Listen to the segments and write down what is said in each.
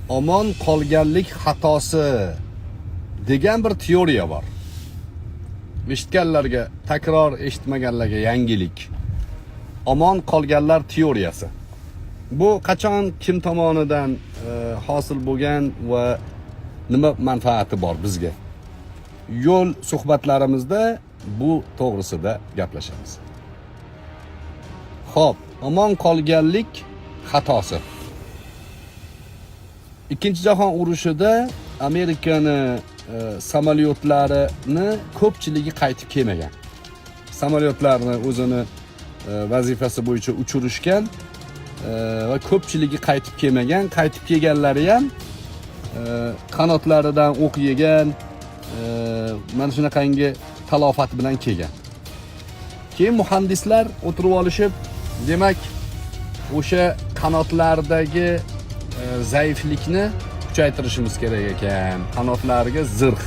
omon qolganlik xatosi degan bir teoriya bor. Eshitganlarga, takror eshitmaganlarga yangilik. Omon qolganlar teoriyasi. Bu qachon kim tomonidan hosil bo'lgan va nima manfaati bor bizga? Yo'l suhbatlarimizda bu to'g'risida gaplashamiz. Xo'p, omon qolganlik xatosi. Ikkinchi jahon urushida Amerikani samolyotlarini ko'pchiligi qaytib kelmagan. Samolyotlarni o'zini vazifasi bo'yicha uchirishgan va ko'pchiligi qaytib kelmagan. Qaytib kelganlari ham qanotlaridan o'q yegan, mana shunaqangi talofat bilan kelgan. Keyin muhandislar o'tirib olishib, demak, o'sha qanotlardagi zaiflikni kuchaytirishimiz kerak ekan. Qanotlariga zirh,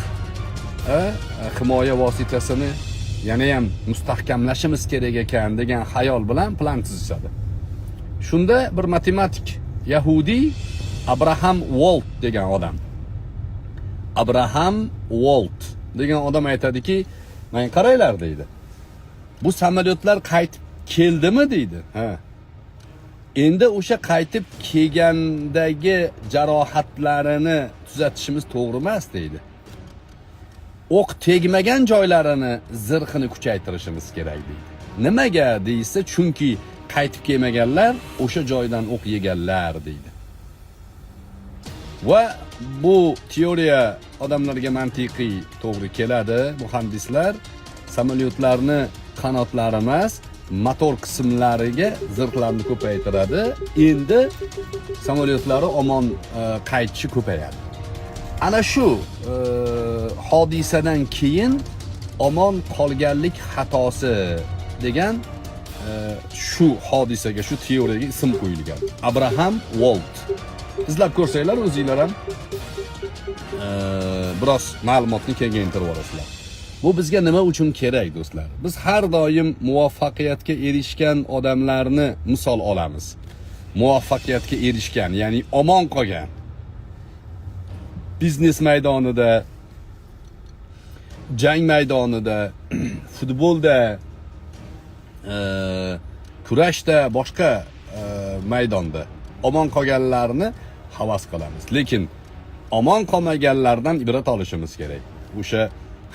himoya vositasini yana ham mustahkamlashimiz kerak ekan degan xayol bilan plan tuzishadi. Shunda bir matematik Yahudiy Abraham Walt degan odam. Abraham Walt degan odam aytadiki, "Men qaranglar" deydi. "Bu samolyotlar qaytib keldimi?" deydi. Ha. Endi o'sha qaytib kelgandagi jarohatlarini tuzatishimiz to'g'ri emas deydi. O'q tegmagan joylarini zirhini kuchaytirishimiz kerak deydi. Nimaga deysa, chunki qaytib kelmaganlar o'sha joydan o'q yeganlar deydi. Va bu teoriya odamlarga mantiqiy to'g'ri keladi. Muhandislar samolyotlarni qanotlari emas, motor qismlariga zirhlarni ko'paytiradi. Endi samolyotlari omon qaytishi ko'payadi. Ana shu hodisadan keyin omon qolganlik xatosi degan shu hodisaga, shu teoriyaga ism qo'yilgan. Abraham Walt. Izlab ko'rsanglar, o'zingizlar ham biroz ma'lumotni kengaytirib olasizlar. Bu bizga nima uchun kerak, do'stlar? Biz har doim muvaffaqiyatga erishgan odamlarni misol olamiz. Muvaffaqiyatga erishgan, ya'ni omon qolgan. Biznes maydonida, jang maydonida, futbolda, kurashda, boshqa maydonda omon qolganlarni havas qilamiz. Lekin omon qolmaganlardan ibrat olishimiz kerak. O'sha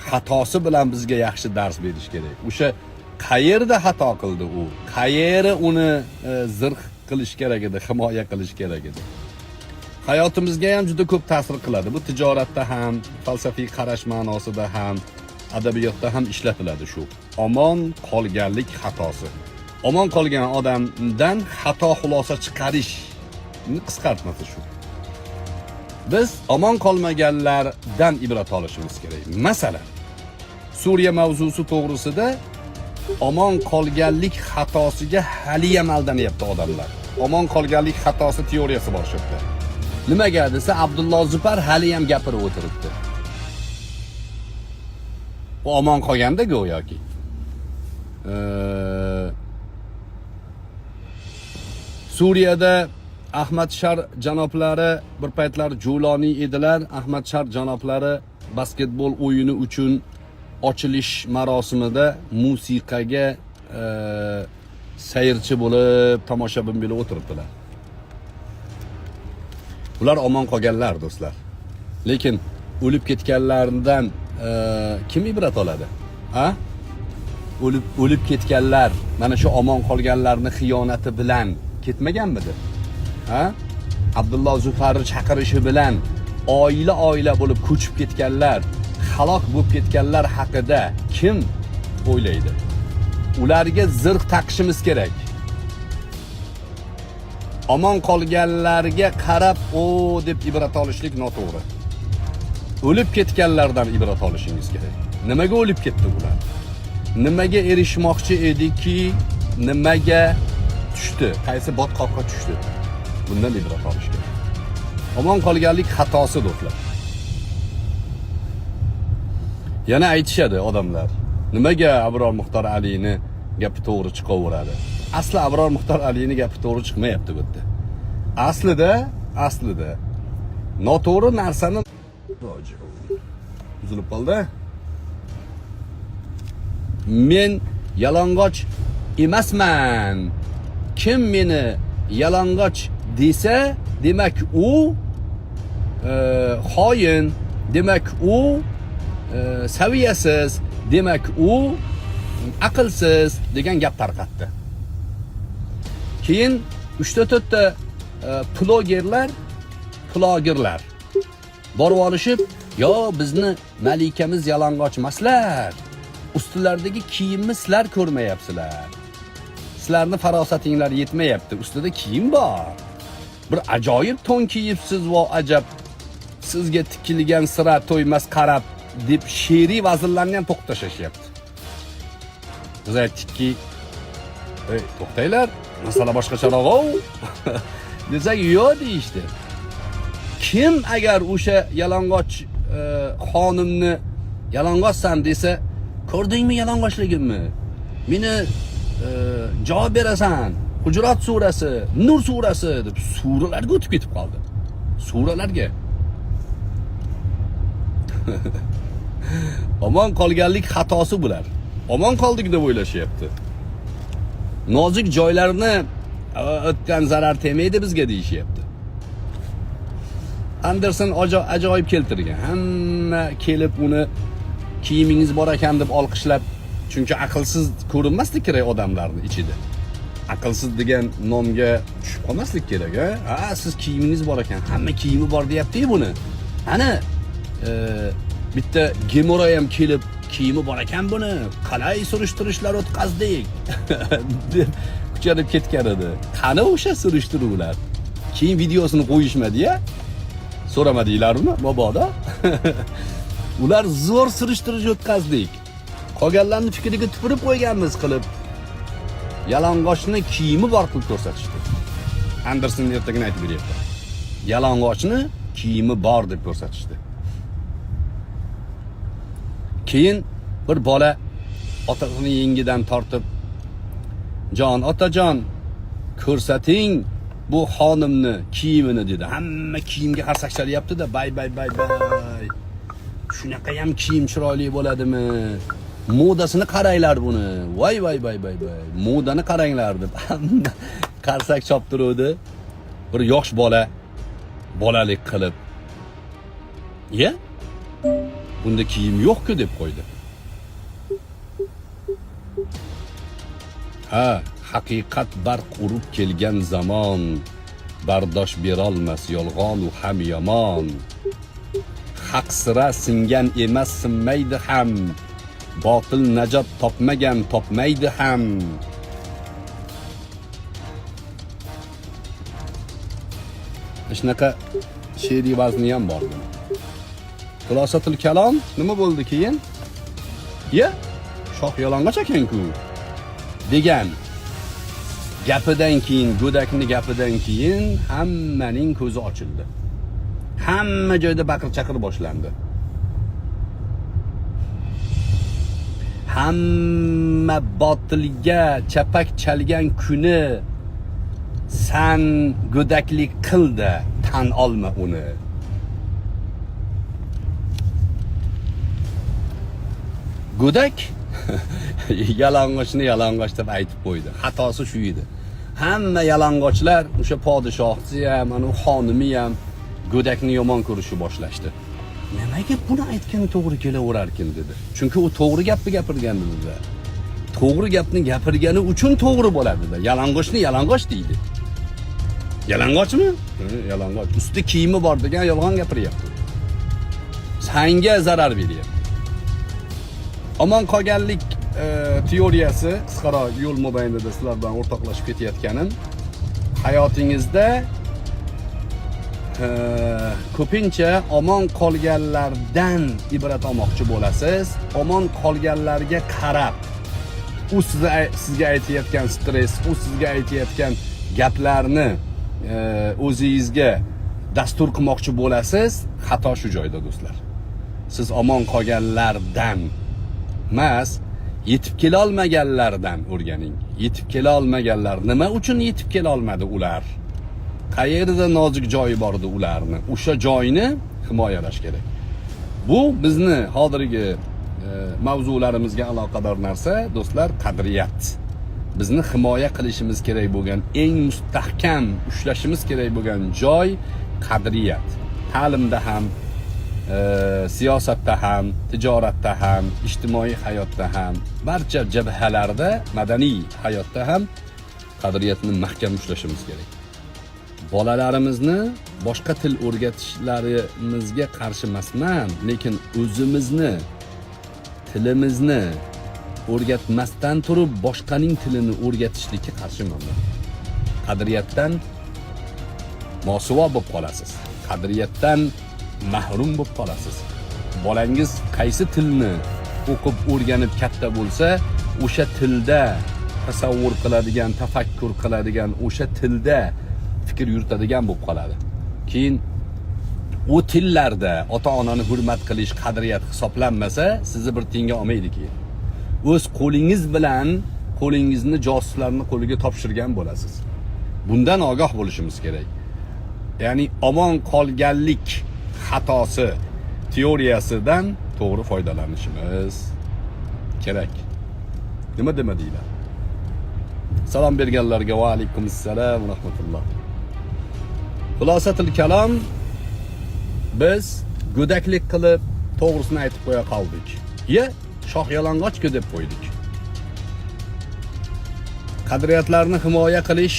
xatosi bilan bizga yaxshi dars berish kerak. O'sha qayerda xato qildi u? Qayeri uni zirh qilish kerak edi, himoya qilish kerak edi. Hayotimizga ham juda ko'p ta'sir qiladi. Bu tijoratda ham, falsafiy qarash ma'nosida ham, adabiyotda ham ishlatiladi shu. Omon qolganlik xatosi. Omon qolgan odamdan xato xulosa chiqarishni qisqartmasi shu. Biz omon qolmaganlardan ibrat olishimiz kerak. Masalan, Suriya mavzusi to'g'risida omon qolganlik xatosiga hali ham aldanyapti odamlar. Omon qolganlik xatosi teoriyasi bor shu yerda. Nimaga desa, Abdulloh Zufar hali ham gapirib o'tiribdi. U omon qolganda go'yoki. Suriyada Ahmad Shar janoblari bir paytlar Juloniy edilar. Ahmad Shar janoblari basketbol o'yini uchun ochilish marosimida musiqaga sayrchi bo'lib, tomoshabin bo'lib o'tiribdilar. Ular omon qolganlar, do'stlar. Lekin o'lib ketganlardan kim ibrat oladi? Ha? O'lib ketganlar mana shu omon qolganlarning xiyonati bilan ketmaganmidi? Ha? Abdulloh Zufarni chaqirishi bilan oila bo'lib ko'chib ketganlar, halok bo'lib ketganlar haqida kim o'ylaydi? Ularga zirh taqishimiz kerak. Omon qolganlarga qarab, "O" deb ibrat olishlik noto'g'ri. O'lib ketganlardan ibrat olishingiz kerak. Nimaga o'lib ketdi ular? Nimaga erishmoqchi ediki, nimaga tushdi? Qaysi botqoqqa tushdi? Bundan ibrat olish kerak. Omon qolganlik xatosi, do'stlar. Yana aytishadi odamlar. Nimaga Abror Muxtor Aliyni gapi to'g'ri chiqaveradi? Asli Abror Muxtor Aliyni gapi to'g'ri chiqmayapti bu yerda. Aslida noto'g'ri narsani uzilib qoldi. Men yalang'och emasman. Kim meni yalang'och desa, demak u xoin, demak u saviyasiz, demak u aqlsiz degan gap tarqatdi. Keyin 3-4 ta blogerlar borib olishib, "Yo, bizni malikamiz yalang'och emaslar. Ustilaridagi kiyimni sizlar ko'rmayapsizlar. Sizlarni farosatinglar yetmayapti. Ustida kiyim bor. Bir ajoyib to'n kiyibsiz va ajab. Sizga tikilgan sira to'ymas qarab" deb she'riy vazirlarni ham to'xtashyapti. Biz aytdikki, "Ey, to'xtanglar, masala boshqacharoq-ku." Desak, "Yo'q" deyishdi. Kim agar o'sha yalang'och xonimni yalang'ochsan desa, "Ko'rdingmi yalang'ochligimni? Meni javob berasan. Hujurat surasi, Nur surasi" deb suralarga o'tib ketib qoldi. Suralarga. Omon qolganlik xatosi bular. Omon qoldik deb o'ylashyapti. Nozik joylarni o'tgan zarar temaydi bizga deyishyapti. Anderson ajoyib keltirgan. Hamma kelib uni kiyimingiz bor ekan deb olqishlab, chunki aqlsiz ko'rinmaslik kerak odamlarning ichida. Aqlsiz degan nomga tushib qolmaslik kerak, ha? Siz kiyimingiz bor ekan, hamma kiyimi bor deyapti-ku buni. Ana bitta Gemora ham kelib kiyimi bor ekan buni, qalay surishtirishlar o'tkazdik deb kuchanib ketgan edi. Qani o'sha surishtiruvlar? Keyin videosini qo'yishmadi-ya? So'ramadinglarmi mabodo? Ular zo'r surishtirish o'tkazdik. Qolganlarning fikriga tupurib qo'yganmiz qilib. Yalang'ochni kiyimi bor qilib ko'rsatishdi. Anderson ertagini aytib beryapti. Yalang'ochni kiyimi bor deb ko'rsatishdi. Keyin bir bola otasining yengidan tortib, "Jon, otajon, ko'rsating bu xonimni kiyimini" dedi. Hamma kiyimga qarsak chalyapti-da, bay. Shunaqa ham kiyim chiroyli bo'ladimi? Modasini qaranglar buni. Voy. Modani qaranglar deb hamma qarsak choptiruvdi. Bir yosh bola bolalik qilib, "Ya? Bunda kiyim yo'q-ku" deb qo'ydi. Ha, haqiqat barq urib kelgan zamon, bardosh berolmas yolg'on u ham yomon. Haq sira singan emas, sinmaydi ham. Botil najot topmagan, topmaydi ham. Shunaqa she'riy vazni ham bor buni. Xulosatul kalom nima bo'ldi keyin? "Ya, shoh yalang'och ekan-ku" degan gapidan keyin, go'dakni gapidan keyin hammaning ko'zi ochildi. Hamma joyda baqir-chaqir boshlandi. Hamma botilga chapak chalgan kuni san go'daklik qildi, tan olma uni. Go'dak yalang'ochni yalang'och deb aytib qo'ydi. Xatosi shu edi. Hamma yalang'ochlar, o'sha podshohsi ham, ana xonimi ham go'dakni yomon ko'rishni boshlashdi. Nimaga buni aytgani to'g'ri kelaverarkin dedi. Chunki u to'g'ri gapni gapirgandi dedi. To'g'ri gapni gapirgani uchun to'g'ri bo'ladi dedi. Yalang'ochni yalang'och deydi. Yalang'ochmi? Yalang'och. Ustida kiyimi bor degan yolg'on gapiryapti. Sanga zarar beryapti. Omon qolganlik teoriyasi qisqaroq yo'l mobaynida sizlar bilan o'rtoqlashib ketayotganim, hayotingizda ko'pincha omon qolganlardan ibrat olmoqchi bo'lasiz. Omon qolganlarga qarab, u sizga aytayotgan stress, u sizga aytayotgan gaplarni o'zingizga dastur qilmoqchi bo'lasiz. Xato shu joyda do'stlar. Siz omon qolganlardan emas, yetib kela olmaganlardan o'rganing. Yetib kela olmaganlar nima uchun yetib kela olmadi ular? qayerda nozik joyi bor edi ularni, o'sha joyni himoyalash kerak. Bu bizni hozirgi mavzularimizga aloqador narsa, do'stlar, qadriyat. Bizni himoya qilishimiz kerak bo'lgan, eng mustahkam ushlashimiz kerak bo'lgan joy qadriyat. Ta'limda ham, siyosatda ham, tijoratda ham, ijtimoiy hayotda ham, barcha jabhalarda, madaniy hayotda ham qadriyatni mahkam ushlashimiz kerak. Bolalarimizni boshqa til o'rgatishlarimizga qarshi emasman, lekin o'zimizni tilimizni o'rgatmasdan turib boshqaning tilini o'rgatishlikka qarshiman. Qadriyatdan mosuvo bo'lib qolasiz. Qadriyatdan mahrum bo'lib qolasiz. Bolangiz qaysi tilni o'qib o'rganib katta bo'lsa, o'sha tilda tasavvur qiladigan, tafakkur qiladigan, o'sha tilda fikr yuritadigan bo'lib qoladi. Keyin u tillarda ota-onani hurmat qilish, qadriyat hisoblanmasa, sizni bir tenga olmaydi keyin. O'z qo'lingiz bilan qo'lingizni josuslarning qo'liga topshirgan bo'lasiz. Bundan ogoh bo'lishimiz kerak. Ya'ni omon qolganlik xatosi teoriyasidan to'g'ri foydalanishimiz kerak. Nima deylar? Salom berganlarga va alaykum assalom va rahmatulloh. Xulosatul kalom, biz go'daklik qilib to'g'risini aytib qo'ya qoldik. Shoh yalang'ochku deb qo'ydik. Qadriyatlarni himoya qilish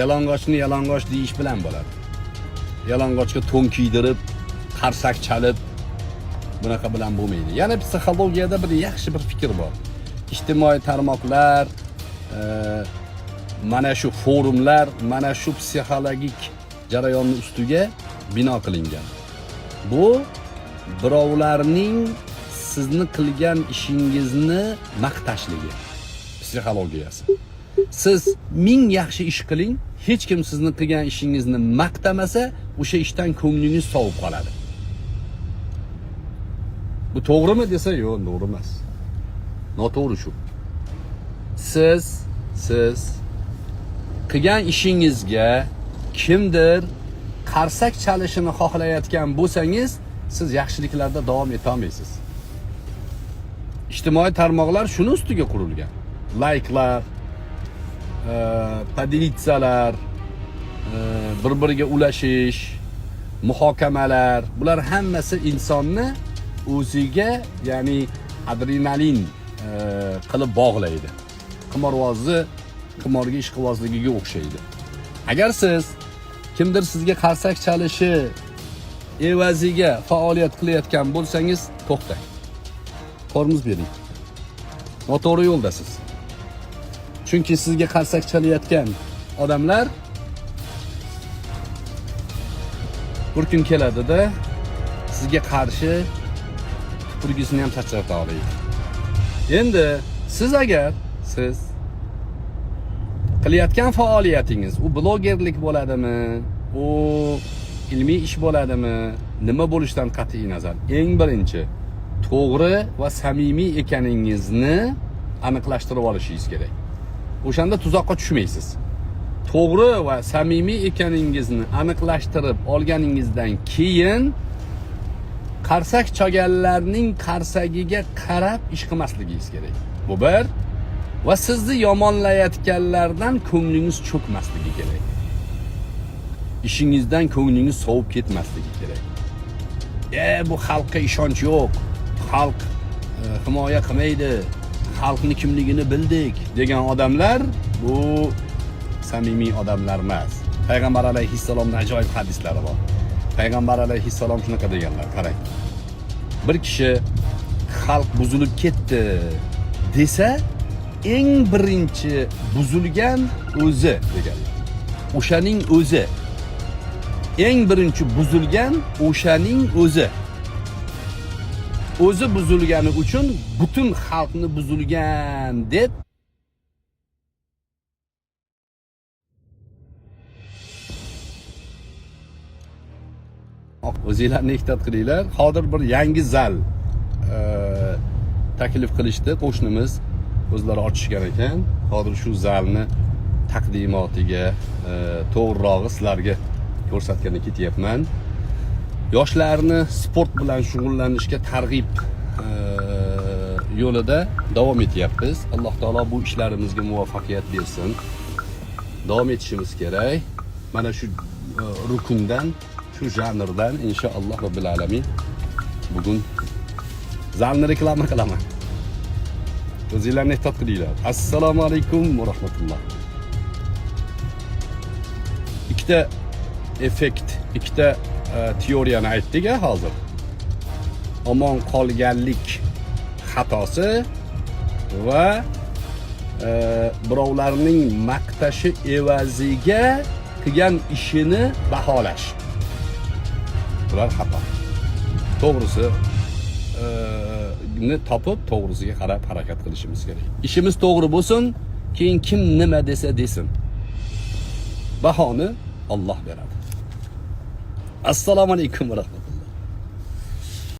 yalang'ochni yalang'och deyish bilan bo'ladi. Yalang'ochga to'n kiydirib, qarsak chalib bunaqa bilan bo'lmaydi. Yana psixologiyada bir yaxshi bir fikr bor. Ijtimoiy tarmoqlar, mana shu forumlar, mana shu psixologik jarayonning ustiga bino qilingan. Bu birovlarning sizni qilgan ishingizni maqtashligi psixologiyasi. Siz ming yaxshi ish qiling, hech kim sizni qilgan ishingizni maqtamasa, o'sha ishdan ko'nglingiz sovib qoladi. Bu to'g'rimi desa, yo'q, to'g'ri emas. Noto'g'ri shu. Siz qilgan ishingizga kimdir qarsak chalishini xohlayotgan bo'lsangiz, siz yaxshiliklarda davom eta olmaysiz. İjtimoiy tarmoqlar shuni ustiga qurilgan. Like'lar, podelitsiyalar, bir-biriga ulashish, muhokamalar, bular hammasi insonni o'ziga, ya'ni adrenalin qilib bog'laydi. Qimorga ishqibozligiga o'xshaydi. Agar siz kimdir sizga qarsak chalishi evaziga faoliyat qilayotgan bo'lsangiz, to'xtang. Tormoz bering. Noto'g'ri yo'ldasiz. Chunki sizga qarsak chalayotgan odamlar bir kun keladi-da, sizga qarshi tupurgisini ham tachrata oladi. Endi siz agar qilayotgan faoliyatingiz, u blogerlik bo'ladimi, u ilmiy ish bo'ladimi, nima bo'lishidan qat'iy nazar, eng birinchi to'g'ri va samimiy ekaningizni aniqlashtirib olishingiz kerak. O'shanda tuzoqqa tushmaysiz. To'g'ri va samimiy ekaningizni aniqlashtirib olganingizdan keyin qarsak chaganlarning qarsagiga qarab ish qilmasligingiz kerak. Bu bir. Va sizni yomonlayotganlardan ko'nglingiz cho'kmasligi kerak. Ishingizdan ko'nglingiz sovib ketmasligi kerak. Bu xalqqa ishonch yo'q. Xalq himoya qilmaydi. Xalqning kimligini bildik degan odamlar bu samimiy odamlar emas. Payg'ambar alayhissalomning ajoyib hadislari bor. Payg'ambar alayhissalom shunaqa deganlar, qarang. Bir kishi xalq buzilib ketdi desa, eng birinchi buzilgan o'zi deganlar. O'shaning o'zi. Eng birinchi buzilgan o'shaning o'zi. O'zi buzilgani uchun butun xalqni buzilgan deb o'zinglarni ehtiyot qilinglar. Hozir bir yangi zal taklif qilishdi qo'shnimiz, o'zlari ochishgan ekan. Hozir shu zalni taqdimotiga to'g'rirog'i sizlarga ko'rsatgani ketyapman. Yoshlarni sport bilan shug'ullanishga targ'ib yo'lida davom etyapmiz. Alloh taolo bu ishlarimizga muvaffaqiyat bersin. Davom etishimiz kerak. Mana shu rukundan, shu janrdan inshaalloh robbil alamin bugun zalni reklama qilaman. O'zinglarni ehtiyot qilinglar. Assalomu alaykum va rahmatulloh. Ikkita effekt, ikkita teoriyani aytdik hozir. Omon qolganlik xatosi va birovlarning maqtashi evaziga qilgan ishini baholash. Bular xato. To'g'risi ni topib, to'g'risiga qarab harakat qilishimiz kerak. Ishimiz to'g'ri bo'lsin, keyin kim nima desa desin. Bahoni Alloh beradi. Assalomu alaykum va rahmatulloh.